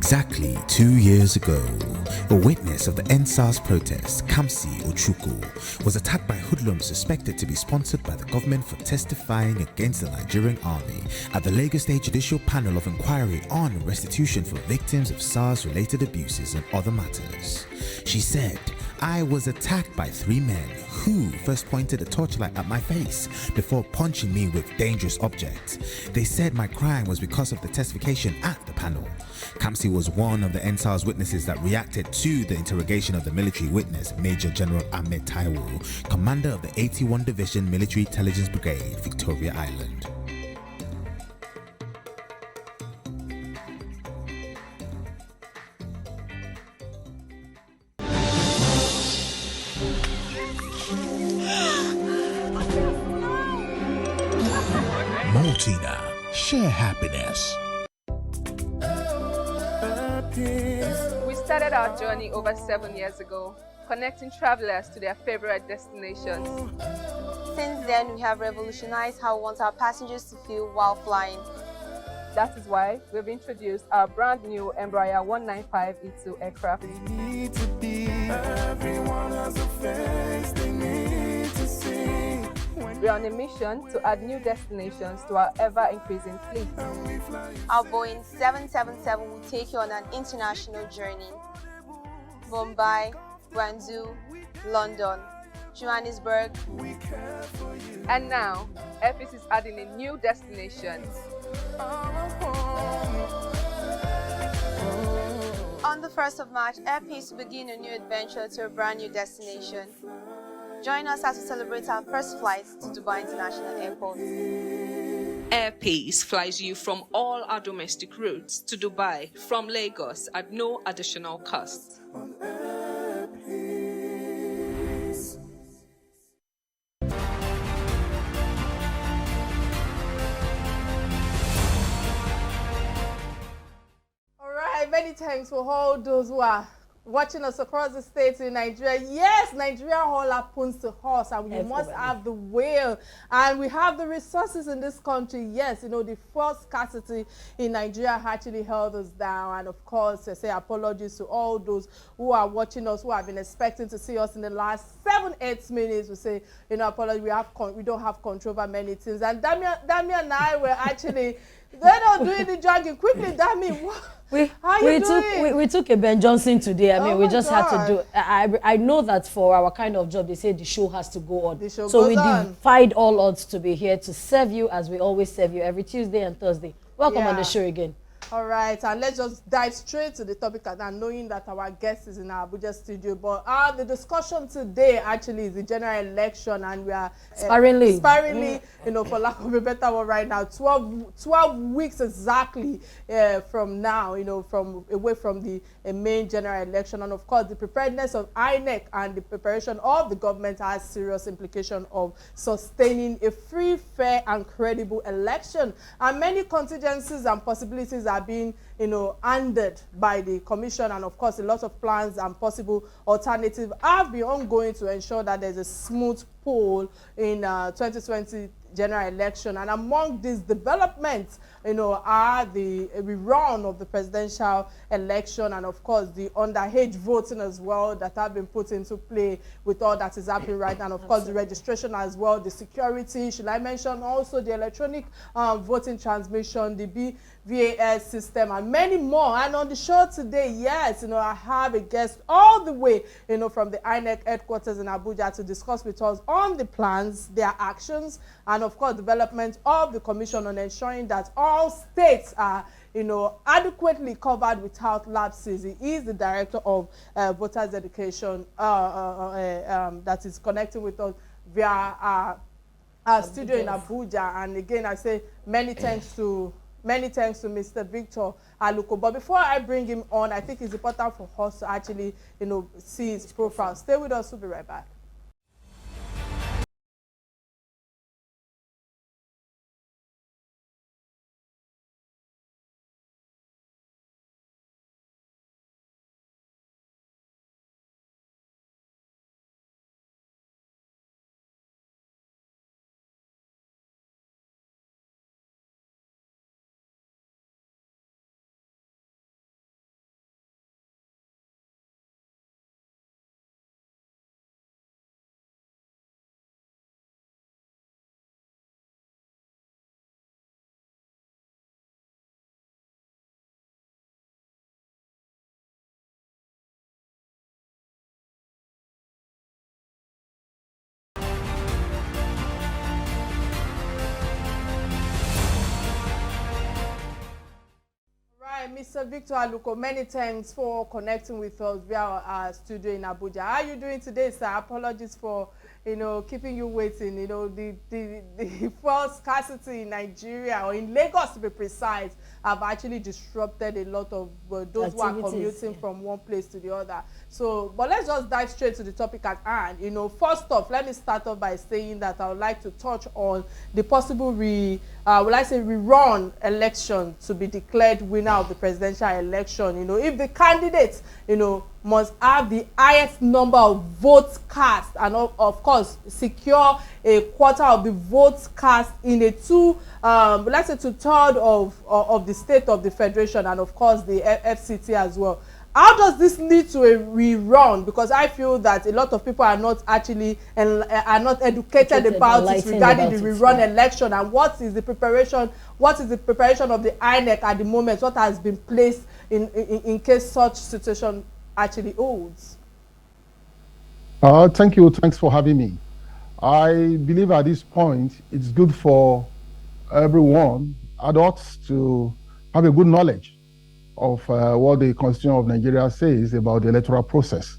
Exactly 2 years ago, a witness of the NSAS protest, Kamsi Ochuku, was attacked by hoodlums suspected to be sponsored by the government for testifying against the Nigerian army at the Lagos State Judicial Panel of Inquiry on restitution for victims of SARS-related abuses and other matters. She said, "I was attacked by 3 men who first pointed a torchlight at my face before punching me with dangerous objects. They said my crime was because of the testification at the panel." Kamsi was one of the NSAS witnesses that reacted to the interrogation of the military witness, Major General Ahmed Taiwo, commander of the 81 Division Military Intelligence Brigade, Victoria Island. Maltina, share happiness. We started our journey over 7 years ago, connecting travelers to their favorite destinations. Since then, we have revolutionized how we want our passengers to feel while flying. That is why we've introduced our brand new Embraer 195 E2 aircraft. We are on a mission to add new destinations to our ever-increasing fleet. Our Boeing 777 will take you on an international journey. Mumbai, Guangzhou, London, Johannesburg. And now, Airpeace is adding a new destination. On the 1st of March, Airpeace will begin a new adventure to a brand new destination. Join us as we celebrate our first flight to Dubai International Airport. Airpeace flies you from all our domestic routes to Dubai from Lagos at no additional cost. All right, many thanks for all those who are watching us across the states in Nigeria. Yes, Nigeria all happens to us, and we must have the will, and we have the resources in this country. Yes, you know, the fuel scarcity in Nigeria actually held us down, and of course, I say apologies to all those who are watching us, who have been expecting to see us in the last 7-8 minutes. We say, you know, apologies, we don't have control over many things, and Damian and I were actually they're not doing the jogging quickly. Damian, we took a Ben Johnson today. I mean, we just had to do. I know that for our kind of job, they say the show has to go on. So we defied all odds to be here to serve you as we always serve you every Tuesday and Thursday. Welcome on the show again. All right, and let's just dive straight to the topic, and knowing that our guest is in our Abuja studio. But the discussion today actually is the general election, and we are sparingly, you know, for lack of a better word, right now, 12 weeks exactly from now, you know, away from the main general election. And of course, the preparedness of INEC and the preparation of the government has serious implication of sustaining a free, fair, and credible election. And many contingencies and possibilities are being, you know, handed by the commission, and of course a lot of plans and possible alternatives have been ongoing to ensure that there's a smooth poll in 2020 general election. And among these developments, you know, are the rerun of the presidential election, and of course the underage voting as well that have been put into play with all that is happening right now, and of course the registration as well, the security. Should I mention also the electronic voting transmission, the VAS system, and many more. And on the show today, yes, you know, I have a guest all the way, you know, from the INEC headquarters in Abuja to discuss with us on the plans, their actions, and of course development of the commission on ensuring that all states are, you know, adequately covered without lapses. He is the director of voters education that is connecting with us via our studio in Abuja. And again, I say many thanks to Mr. Victor Aluko. But before I bring him on, I think it's important for us to actually, you know, see his profile. Stay with us. We'll be right back. right, Mr. Victor Aluko, many thanks for connecting with us via our studio in Abuja. How are you doing today, sir? Apologies for, keeping you waiting. The fuel scarcity in Nigeria, or in Lagos to be precise, have actually disrupted a lot of those who are commuting from one place to the other. So, but let's just dive straight to the topic at hand. First off, let me start off by saying that I would like to touch on the possible rerun election to be declared winner of the presidential election. If the candidates, must have the highest number of votes cast and of course secure a quarter of the votes cast in a two-third of the state of the federation, and of course the FCT as well. How does this lead to a rerun? Because I feel that a lot of people are not actually are not educated about it regarding the rerun election, and what is the preparation of the INEC at the moment? What has been placed in case such situation actually holds? Thank you. Thanks for having me. I believe at this point it's good for everyone, adults, to have a good knowledge of what the Constitution of Nigeria says about the electoral process.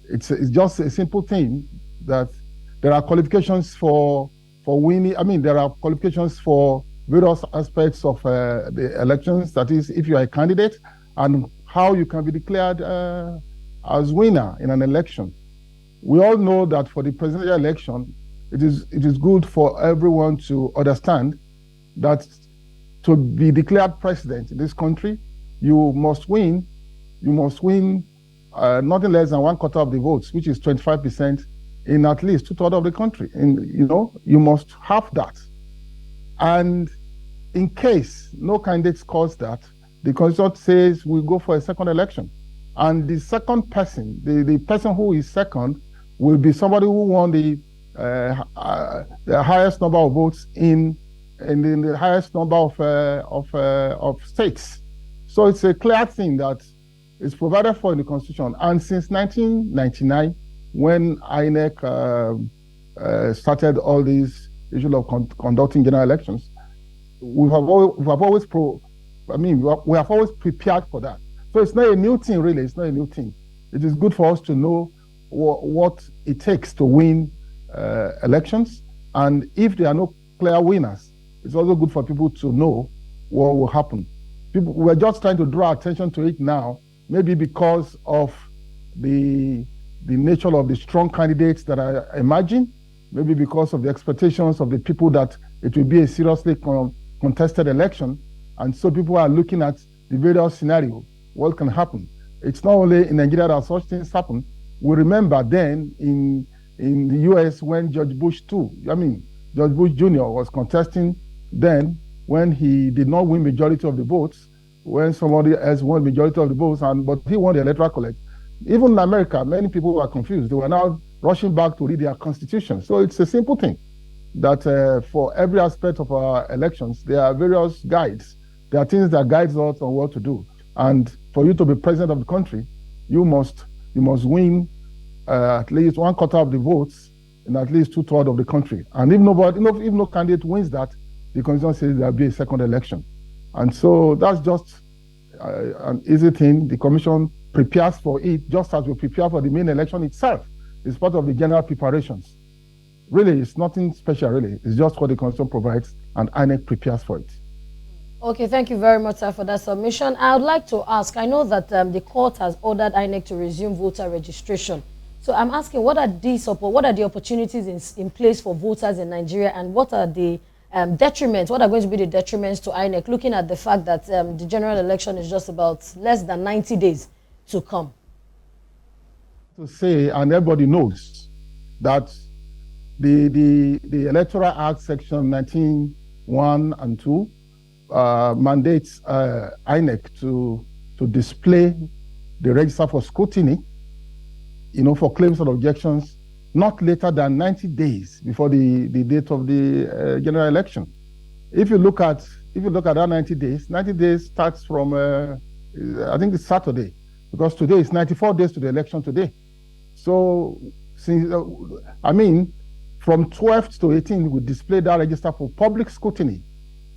It's just a simple thing that there are qualifications for winning. I mean, there are qualifications for various aspects of the elections. That is, if you are a candidate, and how you can be declared as winner in an election. We all know that for the presidential election, it is good for everyone to understand that to be declared president in this country, you must win nothing less than 1/4 of the votes, which is 25% in at least 2/3 of the country. And you must have that. And in case no candidate scores that, the Constitution says we go for a second election. And the second person, the person who is second, will be somebody who won the highest number of votes in the highest number of states. So it's a clear thing that is provided for in the Constitution. And since 1999, when INEC started all these issues of conducting general elections, we have always prepared for that. So it's not a new thing, really. It's not a new thing. It is good for us to know what it takes to win elections. And if there are no clear winners, it's also good for people to know what will happen. We're just trying to draw attention to it now, maybe because of the nature of the strong candidates that are emerging, maybe because of the expectations of the people that it will be a seriously contested election. And so people are looking at the various scenarios, what can happen. It's not only in Nigeria that such things happen. We remember then in the US when George Bush Jr. was contesting then, when he did not win majority of the votes, when somebody else won majority of the votes, but he won the electoral college. Even in America, many people were confused. They were now rushing back to read their constitution. So it's a simple thing that for every aspect of our elections, there are various guides. There are things that guide us on what to do. And for you to be president of the country, you must win at least 1/4 of the votes in at least 2/3 of the country. And if no candidate wins that, the Constitution says there will be a second election. And so that's just an easy thing. The Commission prepares for it just as we prepare for the main election itself. It's part of the general preparations. Really, it's nothing special, really. It's just what the Constitution provides, and INEC prepares for it. Okay, thank you very much, sir, for that submission. I would like to ask, I know that the court has ordered INEC to resume voter registration. So I'm asking, what are the opportunities in place for voters in Nigeria, and what are the detriments? What are going to be the detriments to INEC, looking at the fact that the general election is just about less than 90 days to come? To say, and everybody knows, that the Electoral Act section 19(1) and 2 mandates INEC to display the register for scrutiny, for claims and objections, not later than 90 days before the date of the general election. If you look at that 90 days starts from I think it's Saturday, because today is 94 days to the election today. So from 12th to 18th, we display that register for public scrutiny.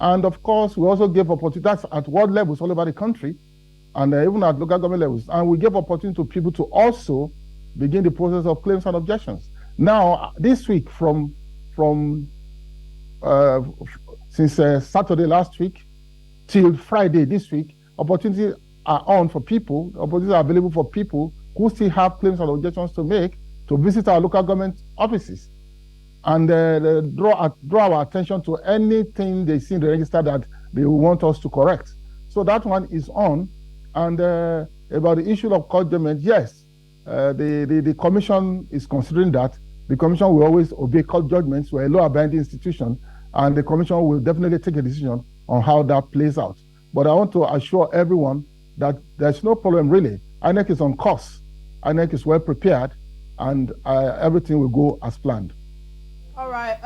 And of course, we also gave opportunity, that's at world levels all over the country, and even at local government levels. And we gave opportunity to people to also begin the process of claims and objections. Now, this week, since Saturday last week till Friday this week, opportunities are on for people, opportunities are available for people who still have claims and objections to make, to visit our local government offices and draw our attention to anything they see in the register that they want us to correct. So that one is on. And about the issue of court judgment, yes, the commission is considering that. The commission will always obey court judgments. We're a law-abiding institution, and the commission will definitely take a decision on how that plays out. But I want to assure everyone that there's no problem really. INEC is on course. INEC is well prepared, and everything will go as planned. All right.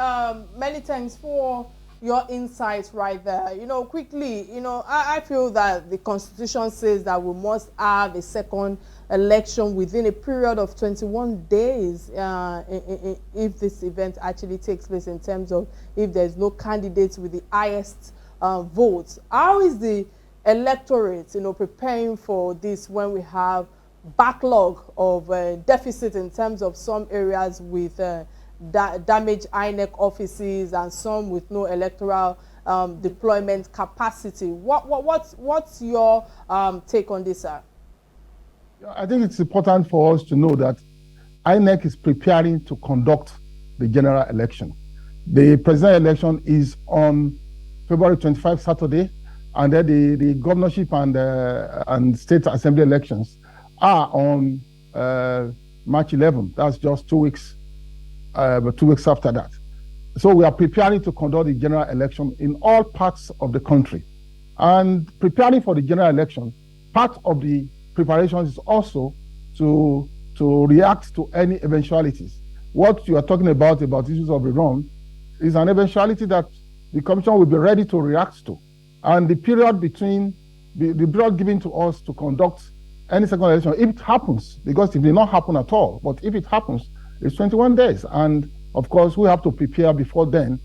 Many thanks for your insights right there. Quickly, I feel that the Constitution says that we must have a second election within a period of 21 days if this event actually takes place, in terms of if there's no candidates with the highest votes. How is the electorate, preparing for this when we have backlog of deficit in terms of some areas with damaged INEC offices and some with no electoral deployment capacity? What's your take on this, sir? I think it's important for us to know that INEC is preparing to conduct the general election. The presidential election is on February 25, Saturday, and then the governorship and state assembly elections are on March 11. That's just 2 weeks, but 2 weeks after that. So we are preparing to conduct the general election in all parts of the country. And preparing for the general election, part of the preparation is also to react to any eventualities. What you are talking about issues of rerun is an eventuality that the commission will be ready to react to. And the period between the period given to us to conduct any second election, if it happens, because it may not happen at all, but if it happens, it's 21 days. And of course, we have to prepare before then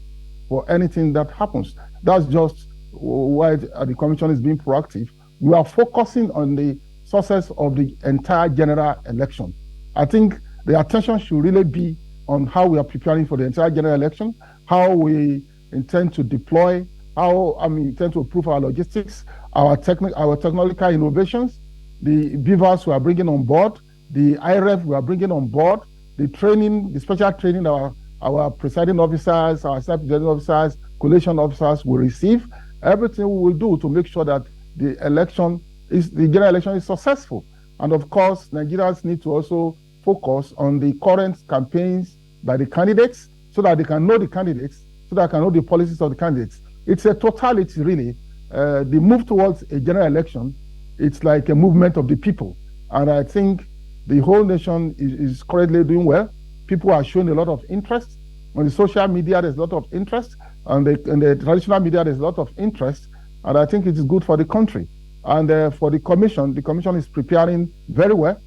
for anything that happens. That's just why the commission is being proactive. We are focusing on the success of the entire general election. I think the attention should really be on how we are preparing for the entire general election, how we intend to deploy, how we intend to improve our logistics, our technological innovations, the beavers we are bringing on board, the IREF we are bringing on board, the training, the special training our presiding officers, our staff presiding officers, collation officers will receive. Everything we will do to make sure that the general election is successful. And of course, Nigerians need to also focus on the current campaigns by the candidates so that they can know the candidates, so that they can know the policies of the candidates. It's a totality, really. The move towards a general election, it's like a movement of the people. And I think the whole nation is currently doing well. People are showing a lot of interest. On the social media, there's a lot of interest. And in the traditional media, there's a lot of interest. And I think it is good for the country. And for the commission is preparing very well.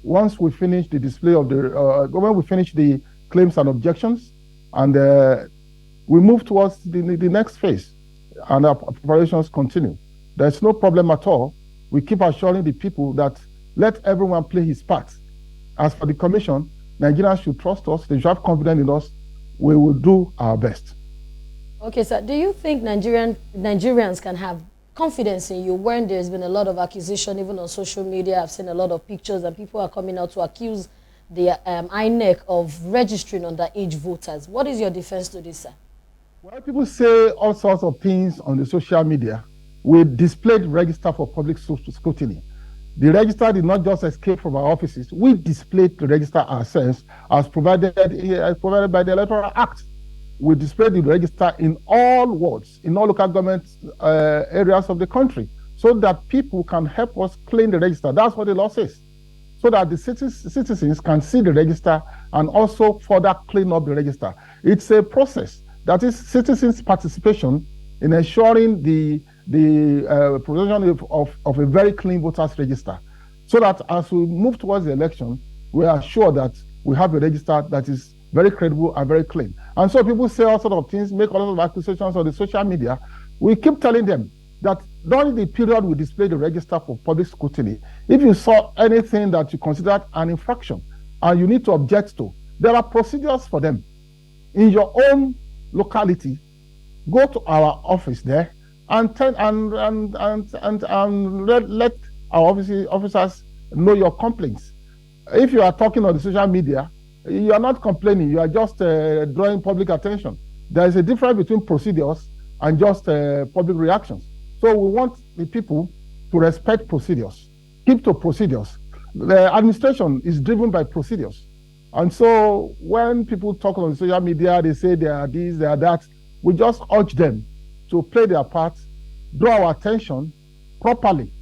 Once we finish the display of when we finish the claims and objections, and we move towards the next phase, and our preparations continue. There's no problem at all. We keep assuring the people that let everyone play his part. As for the commission, Nigerians should trust us. They should have confidence in us. We will do our best. Okay, sir. Do you think Nigerians can have confidence in you when there's been a lot of accusation, even on social media? I've seen a lot of pictures and people are coming out to accuse the INEC of registering underage voters. What is your defense to this, sir? Well, people say all sorts of things on the social media. We displayed register for public scrutiny. The register did not just escape from our offices. We displayed the register ourselves as provided by the Electoral Act. We displayed the register in all wards, in all local government areas of the country, so that people can help us clean the register. That's what the law says. So that the citizens can see the register and also further clean up the register. It's a process that is citizens' participation in ensuring the provision of a very clean voters register, so that as we move towards the election, we are sure that we have a register that is very credible and very clean. And so people say all sorts of things, make a lot of accusations on the social media. We keep telling them that during the period we display the register for public scrutiny, if you saw anything that you considered an infraction and you need to object to, there are procedures for them. In your own locality, go to our office there and let our officers know your complaints. If you are talking on the social media, you are not complaining, you are just drawing public attention. There is a difference between procedures and just public reactions. So we want the people to respect procedures, keep to procedures. The administration is driven by procedures. And so when people talk on social media, they say they are this, they are that, we just urge them to play their part, draw our attention properly,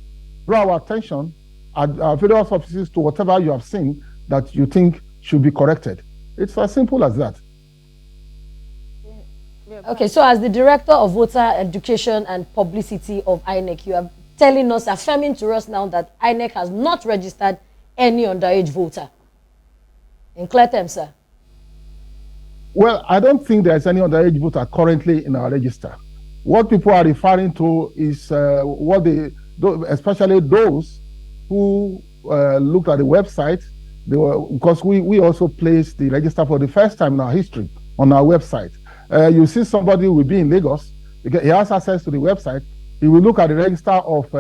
draw our attention at various offices to whatever you have seen that you think should be corrected. It's as simple as that. Okay, so as the Director of Voter Education and Publicity of INEC, you are telling us, affirming to us now that INEC has not registered any underage voter. In clear terms, sir. Well, I don't think there's any underage voter currently in our register. What people are referring to is especially those who looked at the website, because we also placed the register for the first time in our history on our website. You see somebody will be in Lagos, because he has access to the website. He will look at the register of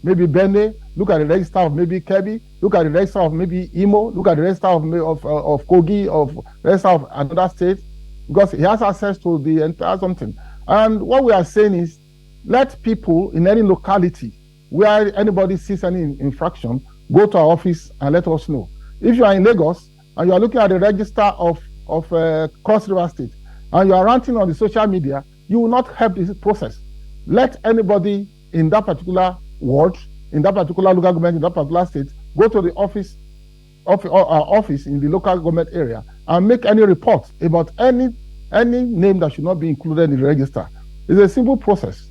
maybe Bene, look at the register of maybe Kebbi, look at the register of maybe Imo, look at the register of Kogi, of register of another state, because he has access to the entire something. And what we are saying is, let people in any locality where anybody sees any infraction, go to our office and let us know. If you are in Lagos and you are looking at the register of Cross River State and you are ranting on the social media, you will not help this process. Let anybody in that particular ward, in that particular local government, in that particular state, go to the office in the local government area and make any report about any name that should not be included in the register. It's a simple process.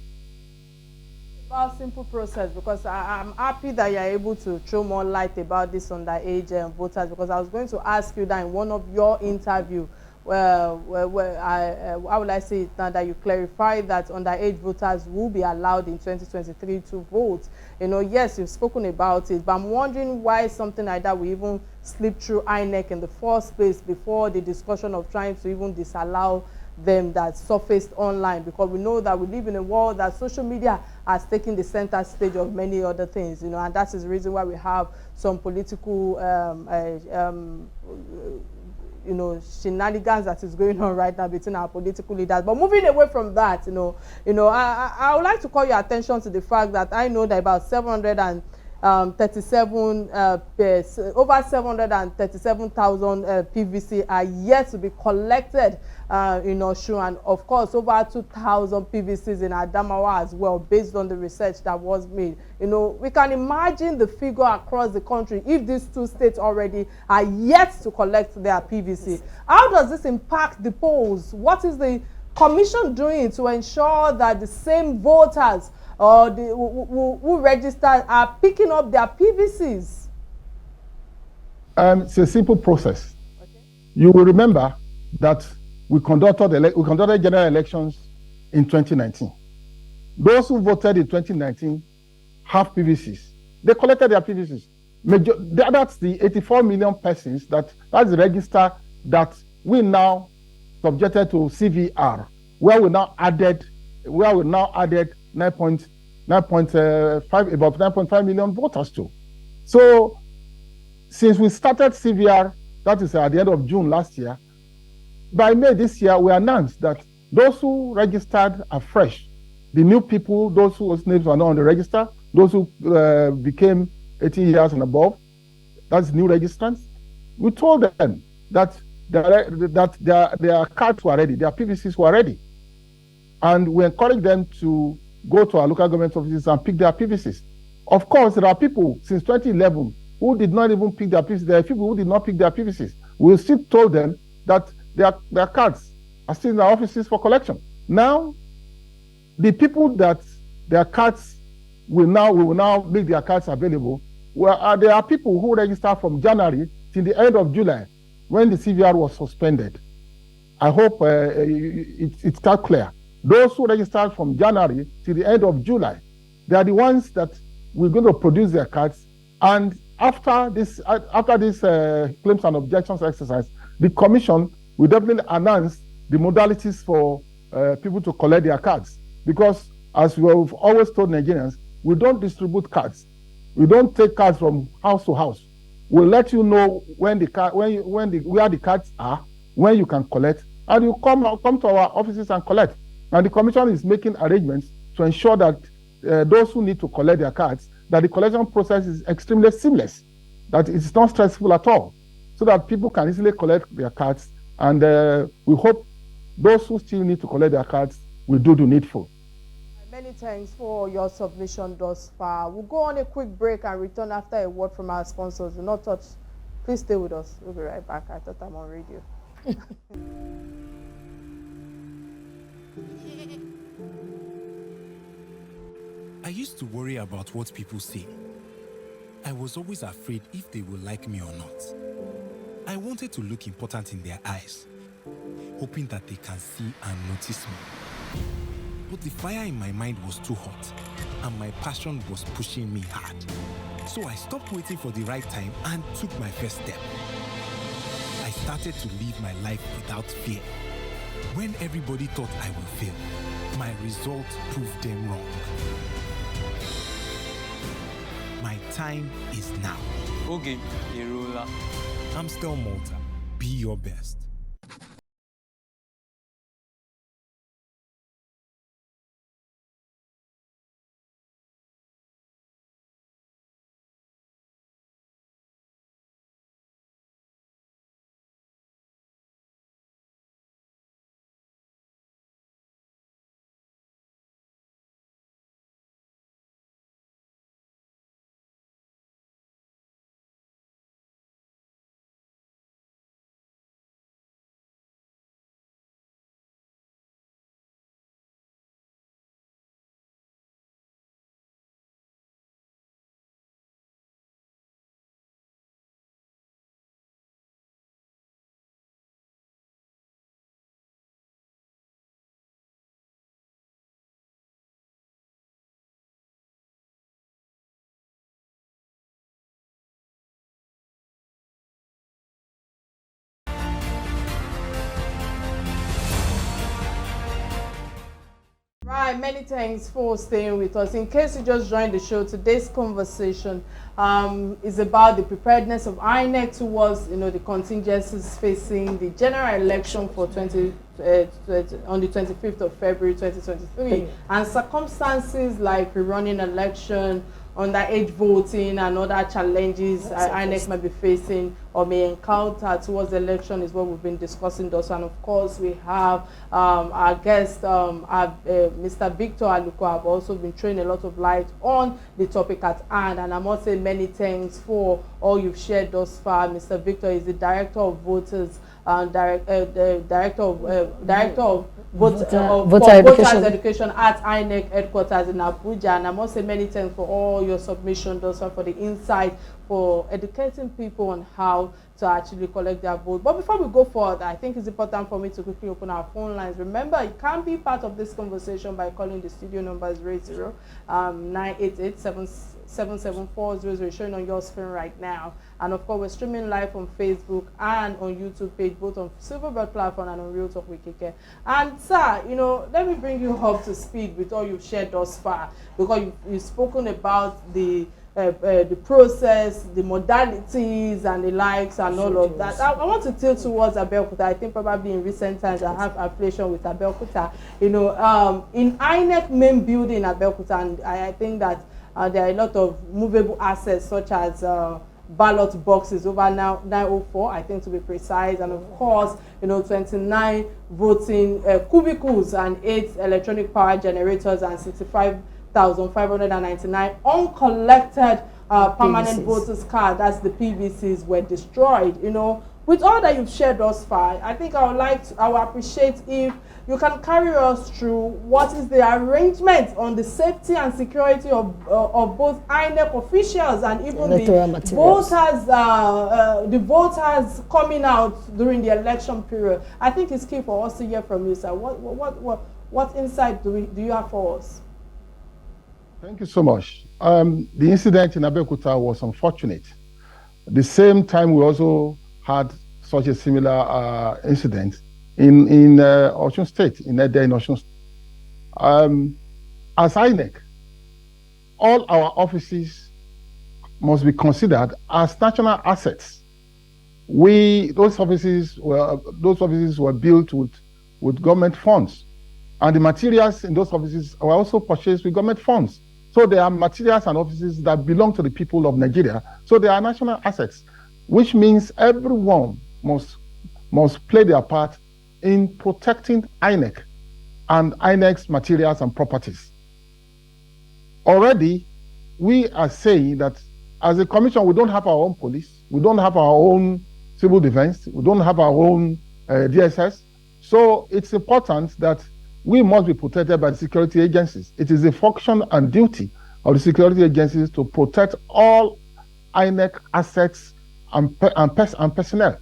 About simple process, because I'm happy that you're able to throw more light about this underage voters, because I was going to ask you that in one of your interview, how would I say it now, that you clarified that underage voters will be allowed in 2023 to vote. You know, yes, you've spoken about it, but I'm wondering why something like that will even slip through INEC in the first place before the discussion of trying to even disallow them that surfaced online, because we know that we live in a world that social media has taken the center stage of many other things, you know, and that is the reason why we have some political you know, shenanigans that is going on right now between our political leaders. But moving away from that, I would like to call your attention to the fact that I know that about 737,000 PVC are yet to be collected in Osun, and of course over 2,000 PVCs in Adamawa as well, based on the research that was made. You know, we can imagine the figure across the country if these two states already are yet to collect their PVC. How does this impact the polls? What is the commission doing to ensure that the same voters or who registered are picking up their PVCs? It's a simple process. Okay. You will remember that we conducted general elections in 2019. Those who voted in 2019 have PVCs. They collected their PVCs. That's the 84 million persons that's the register that we now subjected to CVR, where we now added 9.5 million voters to. So since we started CVR, that is at the end of June last year, by May this year, we announced that those who registered afresh, the new people, those whose names are not on the register, those who became 18 years and above, that's new registrants, we told them that their cards were ready, their PVCs were ready. And we encouraged them to go to our local government offices and pick their PVCs. Of course, there are people since 2011 who did not even pick their PVCs. There are people who did not pick their PVCs. We still told them that their cards are still in our offices for collection. Now, the people that their cards we will now make their cards available. There are people who registered from January till the end of July when the CVR was suspended. I hope it's quite clear. Those who registered from January till the end of July, they are the ones that we're going to produce their cards. And after this claims and objections exercise, the commission will definitely announce the modalities for people to collect their cards. Because as we've always told Nigerians, we don't distribute cards. We don't take cards from house to house. We'll let you know where the cards are, when you can collect, and you come to our offices and collect. And the commission is making arrangements to ensure that those who need to collect their cards, that the collection process is extremely seamless, that it's not stressful at all, so that people can easily collect their cards. And we hope those who still need to collect their cards will do the needful. Many thanks for your submission thus far. We'll go on a quick break and return after a word from our sponsors. Do not touch. Please stay with us. We'll be right back. I thought I'm on radio. I used to worry about what people say. I was always afraid if they will like me or not. I wanted to look important in their eyes, hoping that they can see and notice me. But the fire in my mind was too hot, and my passion was pushing me hard. So I stopped waiting for the right time and took my first step. I started to live my life without fear. When everybody thought I would fail, my result proved them wrong. My time is now. Okay, Irula. I'm still Malta. Be your best. Right, many thanks for staying with us. In case you just joined the show, today's conversation is about the preparedness of INEC towards, the contingencies facing the general election for on the 25th of February 2023, and circumstances like rerunning election, underage voting, and other challenges INEC might be facing or may encounter towards the election is what we've been discussing thus. And of course, we have our guest, Mr. Victor Aluko, have also been throwing a lot of light on the topic at hand. And I must say many thanks for all you've shared thus far. Mr. Victor is the Director of Voters, Director of Voters Education at INEC headquarters in Abuja. And I must say many thanks for all your submission thus far, for the insight, for educating people on how to actually collect their vote. But before we go forward, I think it's important for me to quickly open our phone lines. Remember, you can be part of this conversation by calling the studio numbers 988-774-00, showing on your screen right now. And of course, we're streaming live on Facebook and on YouTube page, both on Silverbird platform and on Real Talk with Kike. And sir, let me bring you up to speed with all you've shared thus far, because you've spoken about the process, the modalities, and the likes, and all of that. I want to tilt towards Abeokuta. I think probably in recent times I have affiliation with Abeokuta. In INEC main building Abeokuta, and I think that there are a lot of movable assets such as ballot boxes, over now 904, I think to be precise, and of course, 29 voting cubicles and 8 electronic power generators and 65,599 uncollected permanent voters card, that's the PVCs, were destroyed. With all that you've shared thus far, I think I would appreciate if you can carry us through what is the arrangement on the safety and security of both INEC officials and even the voters coming out during the election period. I think it's key for us to hear from you, sir. What insight do you have for us? Thank you so much. The incident in Abeokuta was unfortunate. At the same time, we also had such a similar incident in Osun State, in Ede, in Osun State. As INEC, all our offices must be considered as national assets. Those offices were built with government funds, and the materials in those offices were also purchased with government funds. So they are materials and offices that belong to the people of Nigeria. So they are national assets, which means everyone must play their part in protecting INEC and INEC's materials and properties. Already, we are saying that as a commission, we don't have our own police, we don't have our own civil defense, we don't have our own DSS. So it's important that we must be protected by the security agencies. It is a function and duty of the security agencies to protect all INEC assets and personnel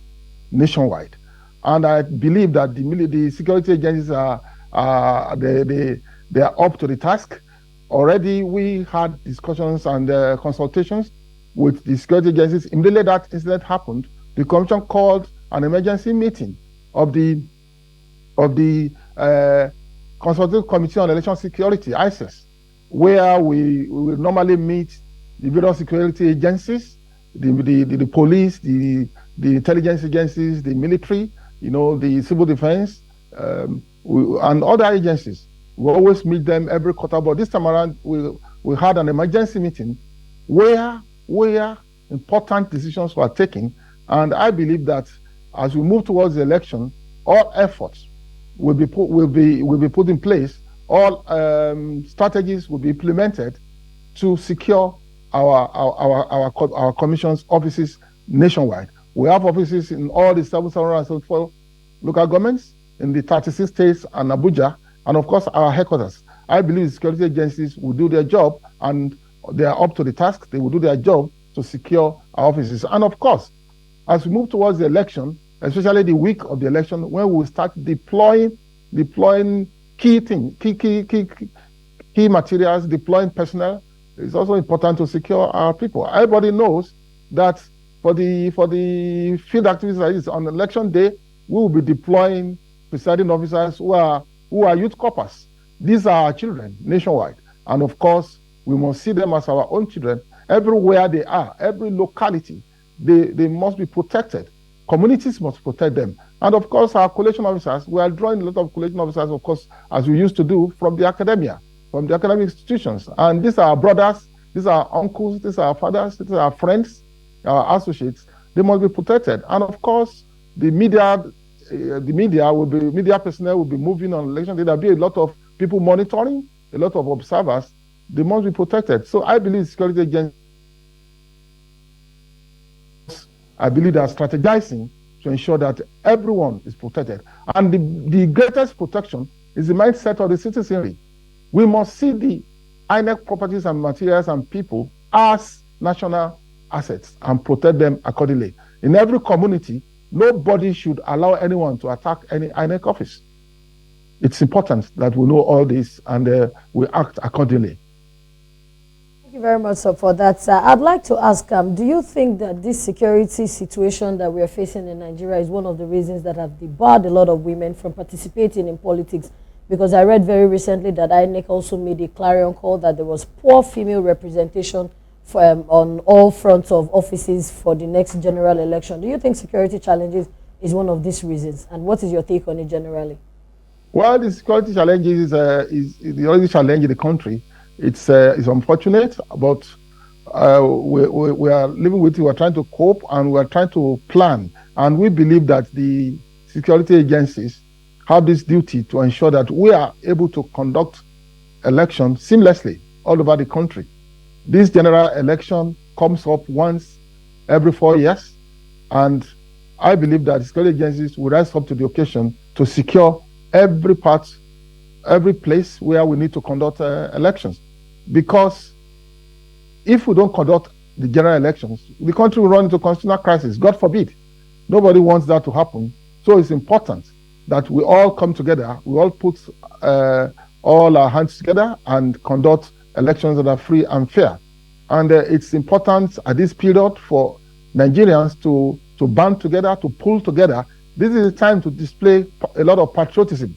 nationwide. And I believe that the security agencies are up to the task. Already we had discussions and consultations with the security agencies. Immediately that incident happened, the commission called an emergency meeting of the Consultative Committee on Election Security, ICES, where we will normally meet the various security agencies, the police, the intelligence agencies, the military, the civil defense, and other agencies. We always meet them every quarter, but this time around we had an emergency meeting where important decisions were taken, and I believe that as we move towards the election, all efforts will be put in place. All strategies will be implemented to secure our commission's offices nationwide. We have offices in all the 774 local governments, in the 36 states and Abuja, and of course our headquarters. I believe the security agencies will do their job, and they are up to the task. They will do their job to secure our offices. And of course, as we move towards the election, especially the week of the election, when we will start deploying key materials, deploying personnel, it's also important to secure our people. Everybody knows that for the field activities like this, on election day, we will be deploying presiding officers who are youth corpers. These are our children nationwide. And of course, we must see them as our own children. Everywhere they are, every locality, they must be protected. Communities must protect them. And of course, our collation officers, we are drawing a lot of collation officers, of course, as we used to do from the academia, from the academic institutions. And these are our brothers, these are our uncles, these are our fathers, these are our friends, our associates. They must be protected. And of course, the media personnel will be moving on election day. There'll be a lot of people monitoring, a lot of observers. They must be protected. So I believe security agencies, I believe they are strategizing to ensure that everyone is protected. And the greatest protection is the mindset of the citizenry. We must see the INEC properties and materials and people as national assets and protect them accordingly. In every community, nobody should allow anyone to attack any INEC office. It's important that we know all this and we act accordingly. Thank you very much, sir, for that. Sir, I'd like to ask, do you think that this security situation that we are facing in Nigeria is one of the reasons that have debarred a lot of women from participating in politics? Because I read very recently that INEC also made a clarion call that there was poor female representation on all fronts of offices for the next general election. Do you think security challenges is one of these reasons? And what is your take on it generally? Well, the security challenges is the only challenge in the country. It's unfortunate, but we are living with it. We are trying to cope and we are trying to plan. And we believe that the security agencies have this duty to ensure that we are able to conduct elections seamlessly all over the country. This general election comes up once every 4 years, and I believe that security agencies will rise up to the occasion to secure every part, every place where we need to conduct elections. Because if we don't conduct the general elections, the country will run into constitutional crisis. God forbid. Nobody wants that to happen. So it's important that we all come together, we all put all our hands together and conduct elections that are free and fair. And it's important at this period for Nigerians to band together, to pull together. This is the time to display a lot of patriotism.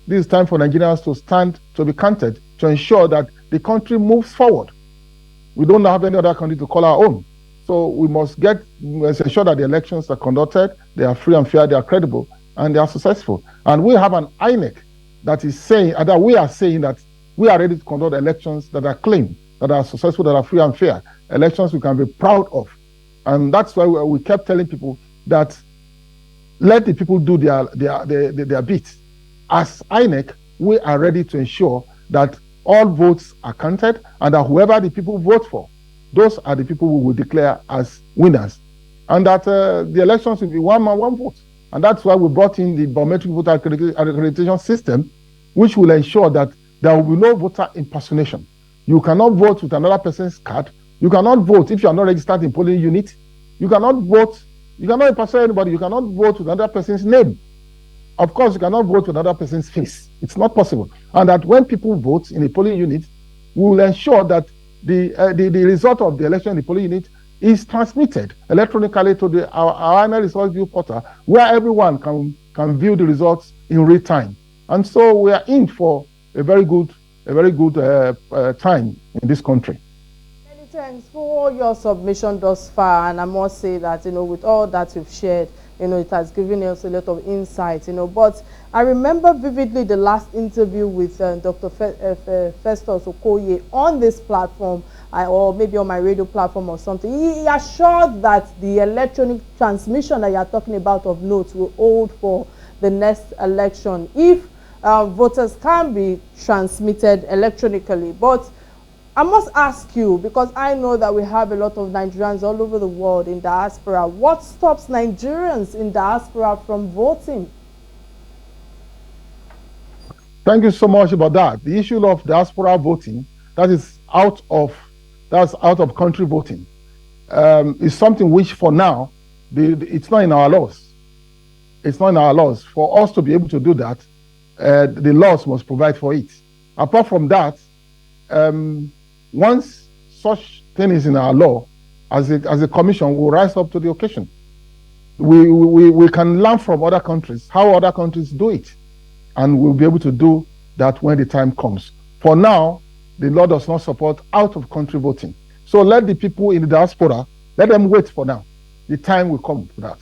This is time for Nigerians to stand, to be counted, to ensure that the country moves forward. We don't have any other country to call our own. So we must ensure that the elections are conducted, they are free and fair, they are credible, and they are successful. And we have an INEC that is saying, that we are saying that we are ready to conduct elections that are clean, that are successful, that are free and fair, elections we can be proud of. And that's why we kept telling people that let the people do their bit. As INEC, we are ready to ensure that all votes are counted and that whoever the people vote for, those are the people we will declare as winners. And that the elections will be one man, one vote. And that's why we brought in the biometric voter accreditation system, which will ensure that there will be no voter impersonation. You cannot vote with another person's card. You cannot vote if you are not registered in polling unit. You cannot vote, you cannot impersonate anybody. You cannot vote with another person's name. Of course, you cannot vote with another person's face. It's not possible. And that when people vote in a polling unit, we will ensure that the result of the election in the polling unit is transmitted electronically to our INEC result view portal, where everyone can view the results in real time. And so we are in for a very good time in this country. Many thanks for your submission thus far, and I must say that with all that you've shared, it has given us a lot of insight, but I remember vividly the last interview with Dr. Festus Okoye on this platform, or maybe on my radio platform or something. He assured that the electronic transmission that you are talking about of notes will hold for the next election if voters can be transmitted electronically. But I must ask you, because I know that we have a lot of Nigerians all over the world in diaspora, what stops Nigerians in diaspora from voting? Thank you so much about that. The issue of diaspora voting, that's out of country voting, is something which for now, it's not in our laws. It's not in our laws. For us to be able to do that, the laws must provide for it. Apart from that, once such thing is in our law, as a commission, we'll rise up to the occasion. We can learn from other countries, how other countries do it, and we'll be able to do that when the time comes. For now, the law does not support out-of-country voting. So let the people in the diaspora, let them wait for now. The time will come for that.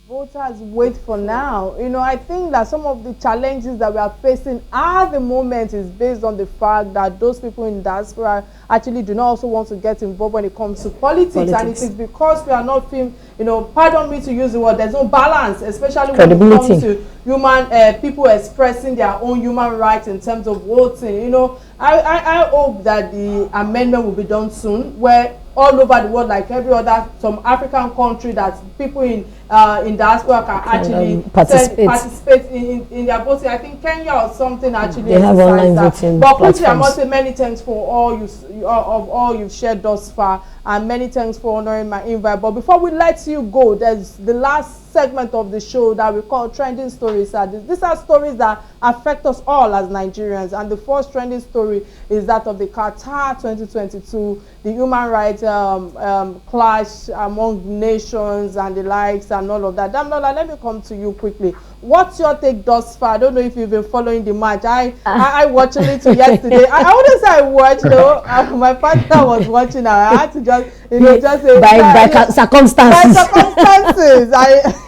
Voters wait for now. I think that some of the challenges that we are facing at the moment is based on the fact that those people in diaspora actually do not also want to get involved when it comes to politics. And it is because we are not feeling, pardon me to use the word, there's no balance, especially when it comes to human people expressing their own human rights in terms of voting. I hope that the amendment will be done soon, where all over the world, like every other some African country, that people in diaspora can actually participate in their voting. I think Kenya or something actually they have online voting. But quickly, I must say many thanks for all you've shared thus far, and many thanks for honoring my invite. But before we let you go, there's the last segment of the show that we call Trending Stories. These are stories that affect us all as Nigerians, and the first trending story is that of the Qatar 2022, the human rights clash among nations and the likes and all of that. Damlola, let me come to you quickly. What's your take thus far? I don't know if you've been following the match. I watched a little yesterday. I wouldn't say I watched, though. My partner was watching. I had to just say by circumstances. By circumstances.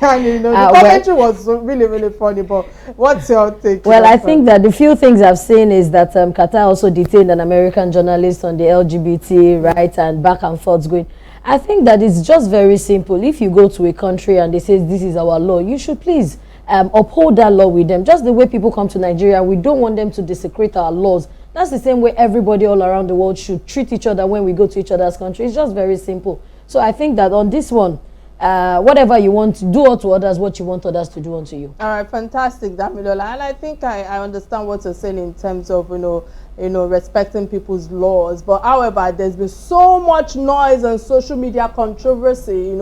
The commentary was really, really funny. But what's your take? Well, I think that the few things I've seen is that Qatar also detained an American journalist on the LGBT rights and back and forth going. I think that it's just very simple. If you go to a country and they say this is our law, you should please uphold that law with them. Just the way people come to Nigeria, we don't want them to desecrate our laws. That's the same way everybody all around the world should treat each other when we go to each other's country. It's just very simple. So I think that on this one, whatever you want to do unto others, what you want others to do unto you. All right, fantastic, Damilola. And I think I understand what you're saying in terms of, respecting people's laws. But however, there's been so much noise and social media controversy,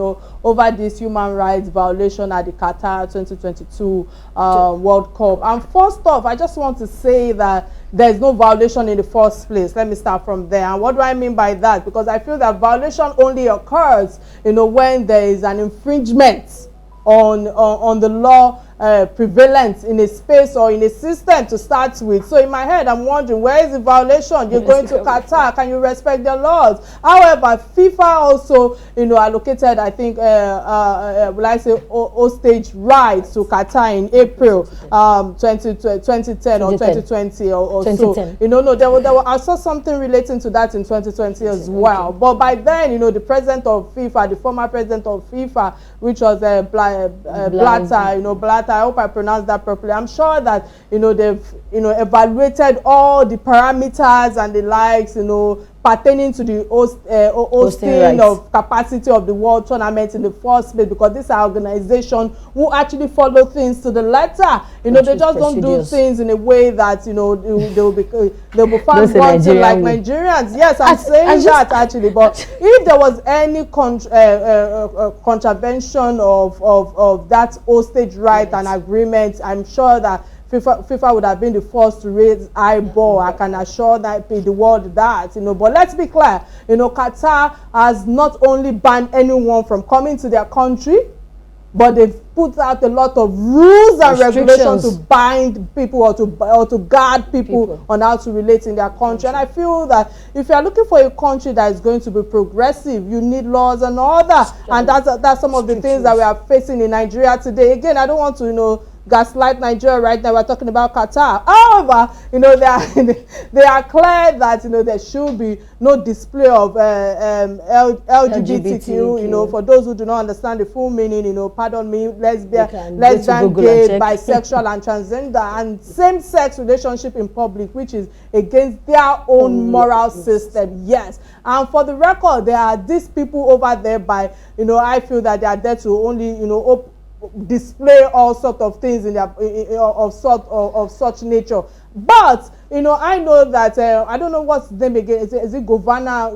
over this human rights violation at the Qatar 2022 World Cup. And first off, I just want to say that there's no violation in the first place. Let me start from there. And what do I mean by that? Because I feel that violation only occurs, when there is an infringement on the law prevalent in a space or in a system to start with. So in my head, I'm wondering, where is the violation? You're going to Qatar, can you respect their laws? However, FIFA also, allocated, I think, will I say, hostage rights to Qatar in April 2010 or 2020 or so. I saw something relating to that in 2020 as well. But by then, the president of FIFA, the former president of FIFA, which was Blatter, I hope I pronounced that properly. I'm sure that they've evaluated all the parameters and the likes pertaining to the hosting of capacity of the World Tournament in the first place, because these are organizations who actually follow things to the letter. They just don't do things in a way that they'll be found wanting like Nigerians. Yes, I'm saying that actually. But if there was any contravention of that hostage right and agreement, I'm sure that FIFA would have been the first to raise eyeball. I can assure the world that, But let's be clear, Qatar has not only banned anyone from coming to their country, but they've put out a lot of rules and regulations to bind people or to guard people on how to relate in their country. And I feel that if you are looking for a country that is going to be progressive, you need laws and order. And that's some of the things that we are facing in Nigeria today. Again, I don't want to, gaslight Nigeria right now. We're talking about Qatar. However, they are clear that there should be no display of LGBTQ. For those who do not understand the full meaning, pardon me, lesbian, gay, bisexual, and transgender, and same-sex relationship in public, which is against their own moral system. Yes, and for the record, there are these people over there. I feel that they are there to only display all sorts of things in their of such nature. But I know that I don't know what's the name again. Is it Govana?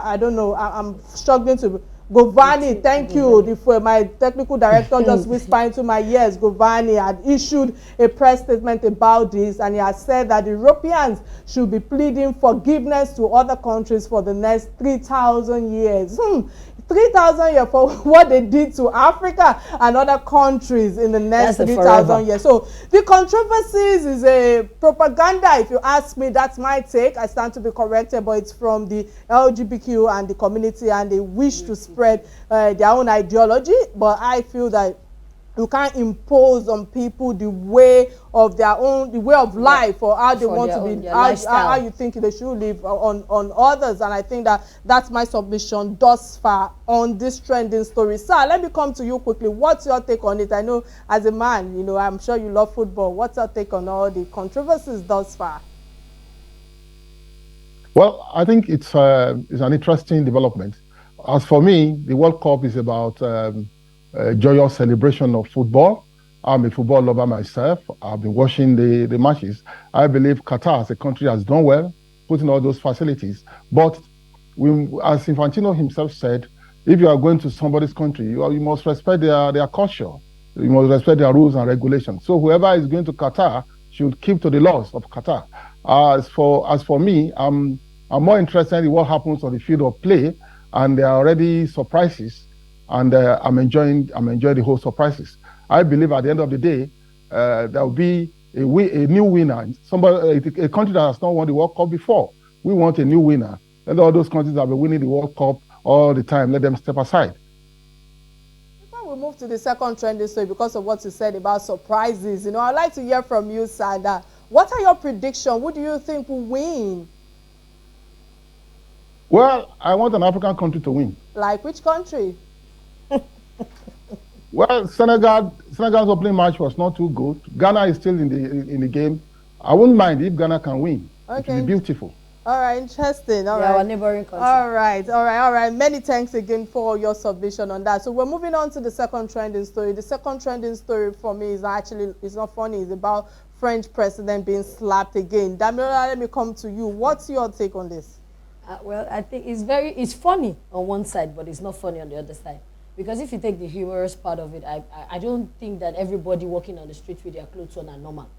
I don't know. I'm struggling to Govani. Thank you. My technical director just whispered into my ears. Govani had issued a press statement about this, and he has said that the Europeans should be pleading forgiveness to other countries for the next 3,000 years. 3,000 years for what they did to Africa and other countries in the next 3,000 years. So the controversies is a propaganda, if you ask me. That's my take. I stand to be corrected, but it's from the LGBTQ and the community, and they wish to spread their own ideology. But I feel that you can't impose on people the way of life, or how they want to be, how you think they should live on others. And I think that's my submission thus far on this trending story. Sir, let me come to you quickly. What's your take on it? I know as a man, I'm sure you love football. What's your take on all the controversies thus far? Well, I think it's an interesting development. As for me, the World Cup is about joyous celebration of football. I'm a football lover myself. I've been watching the matches. I believe Qatar as a country has done well, putting all those facilities. But as Infantino himself said, if you are going to somebody's country, you must respect their culture. You must respect their rules and regulations. So whoever is going to Qatar should keep to the laws of Qatar. As for me, I'm more interested in what happens on the field of play, and there are already surprises. And I'm enjoying the whole surprises. I believe at the end of the day, there will be a new winner. A country that has not won the World Cup before. We want a new winner. Let all those countries that have been winning the World Cup all the time, let them step aside. Before we move to the second trending story, because of what you said about surprises, I'd like to hear from you, Sada. What are your predictions? Who do you think will win? Well, I want an African country to win. Like which country? Well, Senegal's opening match was not too good. Ghana is still in the game. I wouldn't mind if Ghana can win. Okay. It would be beautiful. All right, interesting. All right. Our neighboring country. All right. Many thanks again for your submission on that. So we're moving on to the second trending story. The second trending story for me is actually, it's not funny, it's about French president being slapped again. Damilola, let me come to you. What's your take on this? Well, I think it's funny on one side, but it's not funny on the other side. Because if you take the humorous part of it, I don't think that everybody walking on the street with their clothes on are normal.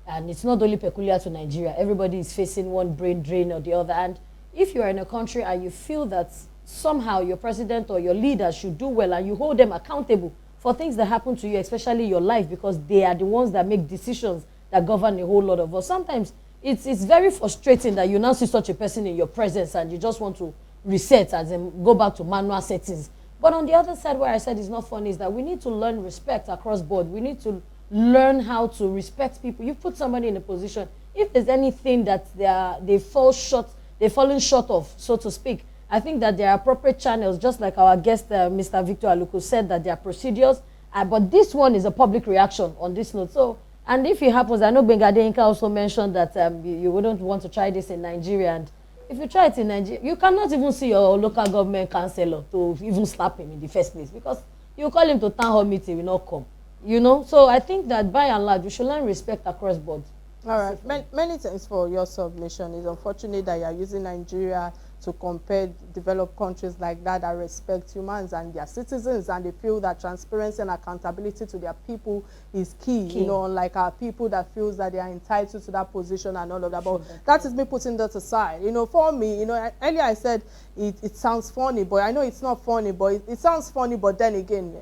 And it's not only peculiar to Nigeria. Everybody is facing one brain drain or the other. And if you are in a country and you feel that somehow your president or your leader should do well and you hold them accountable for things that happen to you, especially your life, because they are the ones that make decisions that govern a whole lot of us. Sometimes it's very frustrating that you now see such a person in your presence and you just want to reset and go back to manual settings. But on the other side, where I said it's not funny, is that we need to learn respect across board. We need to learn how to respect people. You put somebody in a position, if there's anything that they've fallen short of, so to speak, I think that there are appropriate channels, just like our guest, Mr. Victor Aluko, said that there are procedures, but this one is a public reaction on this note. So, and if it happens, I know Bengade Inka also mentioned that you wouldn't want to try this in Nigeria, and if you try it in Nigeria, you cannot even see your local government councillor to even slap him in the first place, because you call him to town hall meeting, he will not come. You know, so I think that by and large, we should learn respect across board. All right. Many thanks for your submission. It's unfortunate that you are using Nigeria to compare developed countries like that respect humans and their citizens, and they feel that transparency and accountability to their people is key. You know, unlike our people that feels that they are entitled to that position and all of that. But that is me putting that aside. You know, for me, you know, earlier I said it sounds funny, but I know it's not funny, but it sounds funny, but then again,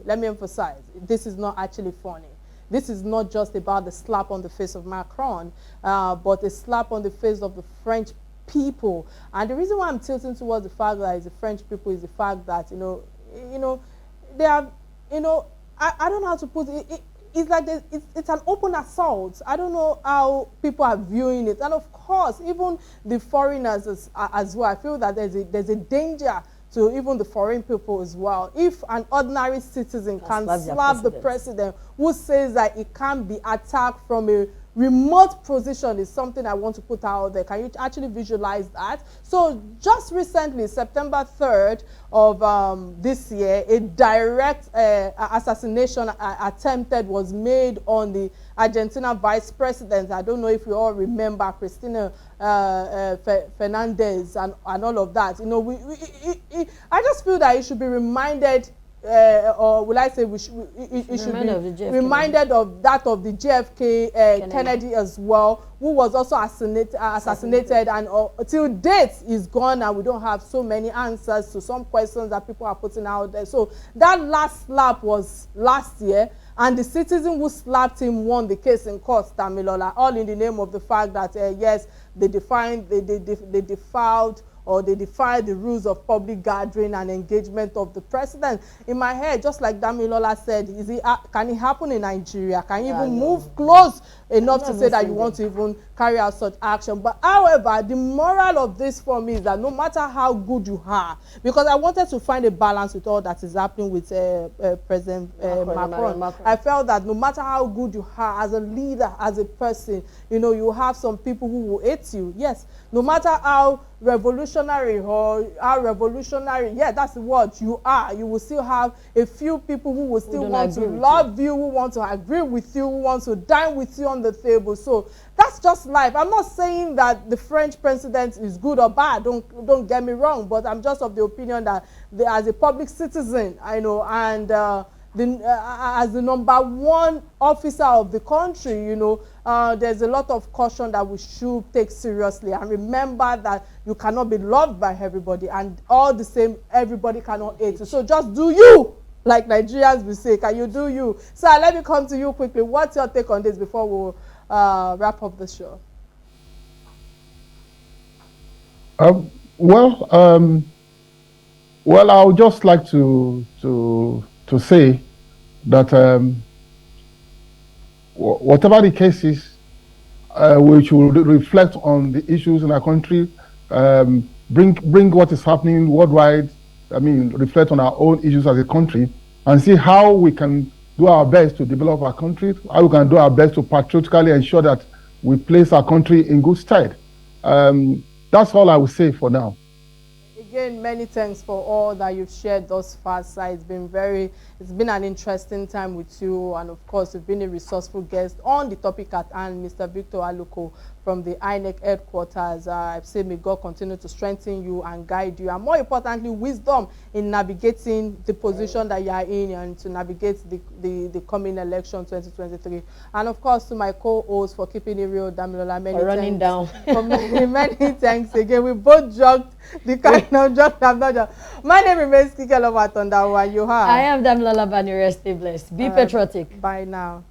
let me emphasize, this is not actually funny. This is not just about the slap on the face of Macron, but a slap on the face of the French people. And the reason why I'm tilting towards the fact that it's the French people is the fact that, you know, they have, you know, I don't know how to put it. It's like it's an open assault. I don't know how people are viewing it. And of course, even the foreigners as well, I feel that there's a danger to even the foreign people as well. If an ordinary citizen can slap the president who says that it can't be attacked from a remote position, is something I want to put out there. Can you actually visualize that? So just recently, September 3rd of this year, a direct assassination attempted was made on the Argentina vice president. I don't know if you all remember Cristina Fernandez and all of that. You know, I just feel that it should be reminded, or will I say it should be reminded of that of the JFK Kennedy as well, who was also assassinated, and till date is gone, and we don't have so many answers to some questions that people are putting out there. So that last slap was last year, and the citizen who slapped him won the case in court, Damilola, all in the name of the fact that yes, they defied or they defy the rules of public gathering and engagement of the president. In my head, just like Damilola said, can it happen in Nigeria? Can you even move close enough to say that you want to even carry out such action? But however, the moral of this for me is that no matter how good you are, because I wanted to find a balance with all that is happening with President Macron. I felt that no matter how good you are as a leader, as a person, you know, you have some people who will hate you. Yes, no matter how revolutionary yeah, that's the word, you will still have a few people who will still want to love you, who want to agree with you, who want to dine with you on the table. So that's just life. I'm not saying that the French president is good or bad, don't get me wrong, but I'm just of the opinion that as a public citizen, I know, and as the #1 officer of the country, you know, there's a lot of caution that we should take seriously. And remember that you cannot be loved by everybody, and all the same, everybody cannot hate you. So just do you, like Nigerians will say. Can you do you? So let me come to you quickly. What's your take on this before we wrap up the show? Well, I would just like to say that whatever the case is, we should reflect on the issues in our country, bring what is happening worldwide. I mean, reflect on our own issues as a country, and see how we can do our best to develop our country, how we can do our best to patriotically ensure that we place our country in good stead. That's all I will say for now. Again, many thanks for all that you've shared thus far, sir. It's been an interesting time with you, and of course, you've been a resourceful guest on the topic at hand, Mr. Victor Aluko from the INEC headquarters. I say may God continue to strengthen you and guide you, and more importantly, wisdom in navigating the position that you are in and to navigate the coming election 2023. And of course, to my co-host for keeping it real, Damilola, many for running thanks. down. Many thanks again. We both jogged the kind of jog I'm not just. My name remains Kike of Atanda-Owo, and you have. I am Damilola Banire. Stay blessed. Be patriotic. Bye now.